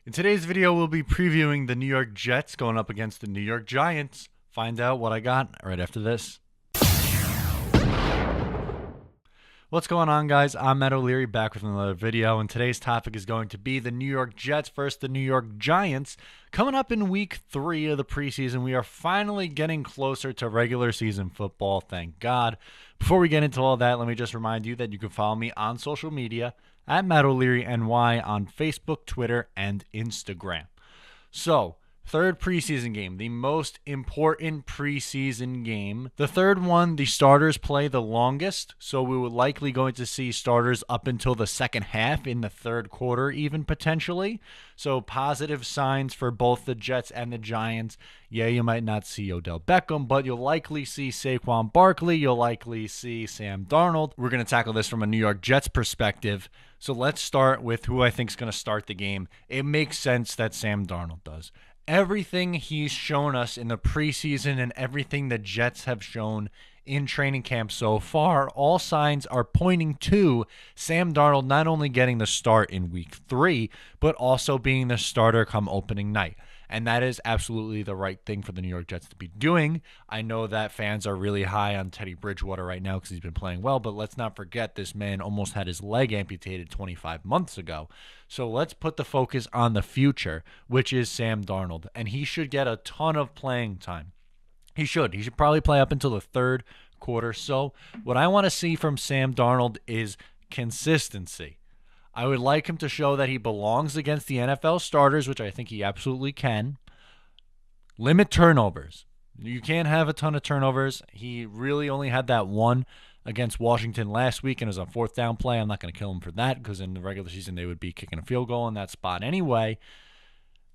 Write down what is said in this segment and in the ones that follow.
In today's video, we'll be previewing the New York Jets going up against the New York Giants. Find out what I got right after this. What's going on, guys? I'm Matt O'Leary back with another video, and today's topic is going to be the New York Jets versus the New York Giants. Coming up in week 3 of the preseason, we are finally getting closer to regular season football, thank God. Before we get into all that, let me just remind you that you can follow me on social media at Matt O'Leary NY on Facebook, Twitter, and Instagram. So, third preseason game, the most important preseason game. The third one, the starters play the longest, so we were likely going to see starters up until the second half in the third quarter, even potentially. So positive signs for both the Jets and the Giants. Yeah, you might not see Odell Beckham, but you'll likely see Saquon Barkley. You'll likely see Sam Darnold. We're going to tackle this from a New York Jets perspective. So let's start with who I think is going to start the game. It makes sense that Sam Darnold does. Everything he's shown us in the preseason and everything the Jets have shown in training camp so far, all signs are pointing to Sam Darnold not only getting the start in week 3, but also being the starter come opening night. And that is absolutely the right thing for the New York Jets to be doing. I know that fans are really high on Teddy Bridgewater right now because he's been playing well, but let's not forget this man almost had his leg amputated 25 months ago. So let's put the focus on the future, which is Sam Darnold, and he should get a ton of playing time. He should probably play up until the third quarter. So what I want to see from Sam Darnold is consistency. I would like him to show that he belongs against the NFL starters, which I think he absolutely can. Limit turnovers. You can't have a ton of turnovers. He really only had that one against Washington last week, and it was a fourth down play. I'm not going to kill him for that because in the regular season they would be kicking a field goal in that spot anyway.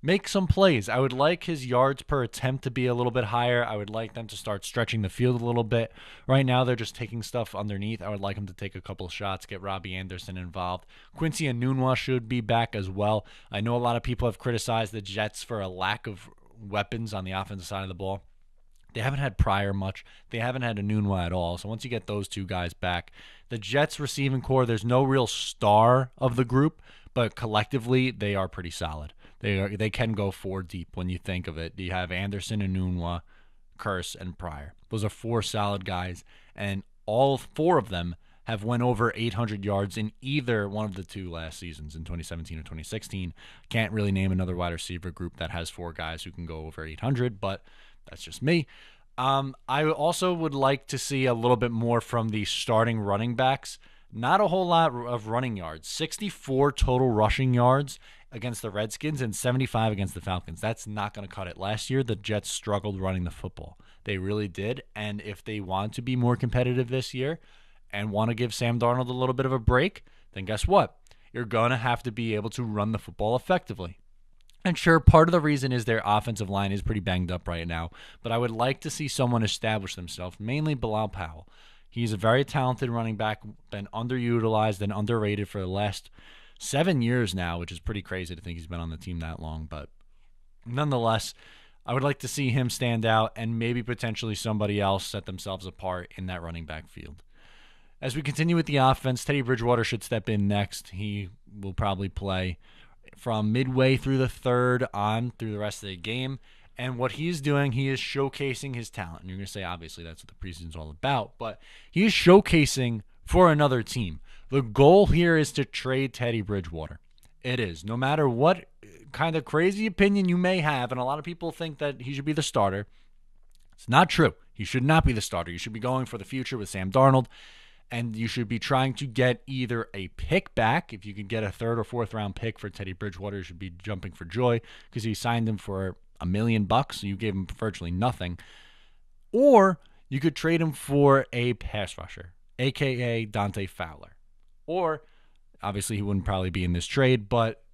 Make some plays. I would like his yards per attempt to be a little bit higher. I would like them to start stretching the field a little bit. Right now, they're just taking stuff underneath. I would like him to take a couple of shots, get Robbie Anderson involved. Quincy Enunwa should be back as well. I know a lot of people have criticized the Jets for a lack of weapons on the offensive side of the ball. They haven't had Pryor much. They haven't had Enunwa at all. So once you get those two guys back, the Jets receiving core, there's no real star of the group, but collectively they are pretty solid. They can go 4 deep when you think of it. You have Anderson, Enunwa, Curse, and Pryor. Those are 4 solid guys, and all 4 of them have went over 800 yards in either one of the 2 last seasons, in 2017 or 2016. Can't really name another wide receiver group that has 4 guys who can go over 800, but that's just me. I also would like to see a little bit more from the starting running backs. Not a whole lot of running yards. 64 total rushing yards against the Redskins and 75 against the Falcons. That's not going to cut it. Last year, the Jets struggled running the football. They really did. And if they want to be more competitive this year and want to give Sam Darnold a little bit of a break, then guess what? You're going to have to be able to run the football effectively. And sure, part of the reason is their offensive line is pretty banged up right now, but I would like to see someone establish themselves, mainly Bilal Powell. He's a very talented running back, been underutilized and underrated for the last 7 years now, which is pretty crazy to think he's been on the team that long. But nonetheless, I would like to see him stand out and maybe potentially somebody else set themselves apart in that running back field. As we continue with the offense, Teddy Bridgewater should step in next. He will probably play from midway through the third on through the rest of the game. And what he's doing, he is showcasing his talent. And you're going to say, obviously, that's what the preseason's all about. But he is showcasing for another team. The goal here is to trade Teddy Bridgewater. It is. No matter what kind of crazy opinion you may have, and a lot of people think that he should be the starter, it's not true. He should not be the starter. You should be going for the future with Sam Darnold. And you should be trying to get either a pick back. If you can get a 3rd or 4th round pick for Teddy Bridgewater, you should be jumping for joy because you signed him for $1 million. So you gave him virtually nothing. Or you could trade him for a pass rusher, a.k.a. Dante Fowler. Or, obviously he wouldn't probably be in this trade, but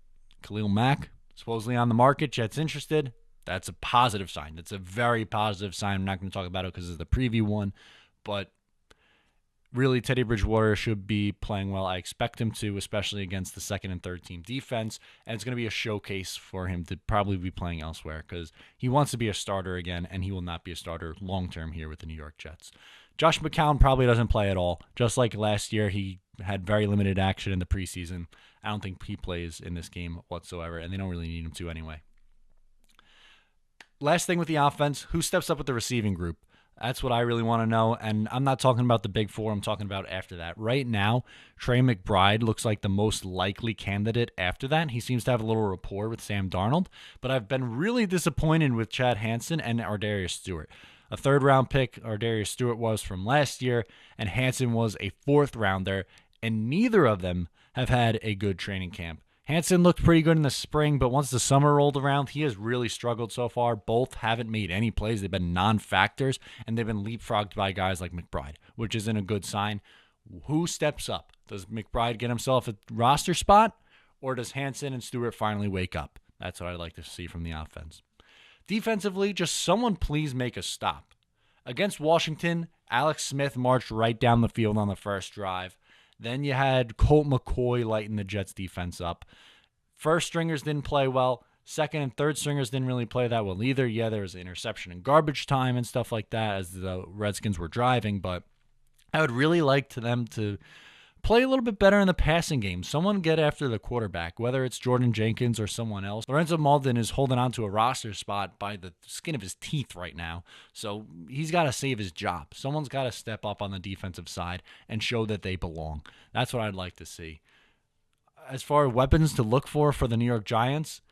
Khalil Mack, supposedly on the market, Jets interested. That's a positive sign. That's a very positive sign. I'm not going to talk about it because it's the preview one, but really, Teddy Bridgewater should be playing well. I expect him to, especially against the second and third team defense. And it's going to be a showcase for him to probably be playing elsewhere because he wants to be a starter again, and he will not be a starter long-term here with the New York Jets. Josh McCown probably doesn't play at all. Just like last year, he had very limited action in the preseason. I don't think he plays in this game whatsoever, and they don't really need him to anyway. Last thing with the offense, who steps up with the receiving group? That's what I really want to know, and I'm not talking about the big four. I'm talking about after that. Right now, Trey McBride looks like the most likely candidate after that. He seems to have a little rapport with Sam Darnold, but I've been really disappointed with Chad Hansen and Ardarius Stewart. A third-round pick, Ardarius Stewart was from last year, and Hansen was a fourth-rounder, and neither of them have had a good training camp. Hansen looked pretty good in the spring, but once the summer rolled around, he has really struggled so far. Both haven't made any plays. They've been non-factors, and they've been leapfrogged by guys like McBride, which isn't a good sign. Who steps up? Does McBride get himself a roster spot, or does Hansen and Stewart finally wake up? That's what I'd like to see from the offense. Defensively, just someone please make a stop. Against Washington, Alex Smith marched right down the field on the first drive. Then you had Colt McCoy lighting the Jets defense up. First stringers didn't play well. Second and third stringers didn't really play that well either. Yeah, there was an interception in garbage time and stuff like that as the Redskins were driving, but I would really like them to play a little bit better in the passing game. Someone get after the quarterback, whether it's Jordan Jenkins or someone else. Lorenzo Malden is holding on to a roster spot by the skin of his teeth right now, so he's got to save his job. Someone's got to step up on the defensive side and show that they belong. That's what I'd like to see. As far as weapons to look for the New York Giants,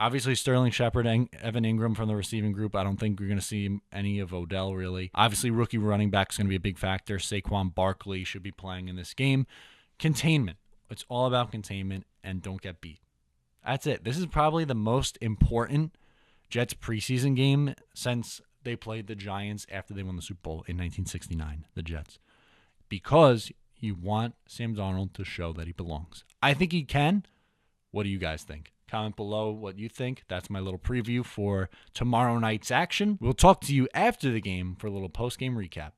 obviously Sterling Shepard and Evan Ingram from the receiving group. I don't think we're going to see any of Odell, really. Obviously, rookie running back is going to be a big factor. Saquon Barkley should be playing in this game. Containment. It's all about containment and don't get beat. That's it. This is probably the most important Jets preseason game since they played the Giants after they won the Super Bowl in 1969, the Jets. Because you want Sam Darnold to show that he belongs. I think he can. What do you guys think? Comment below what you think. That's my little preview for tomorrow night's action. We'll talk to you after the game for a little post-game recap.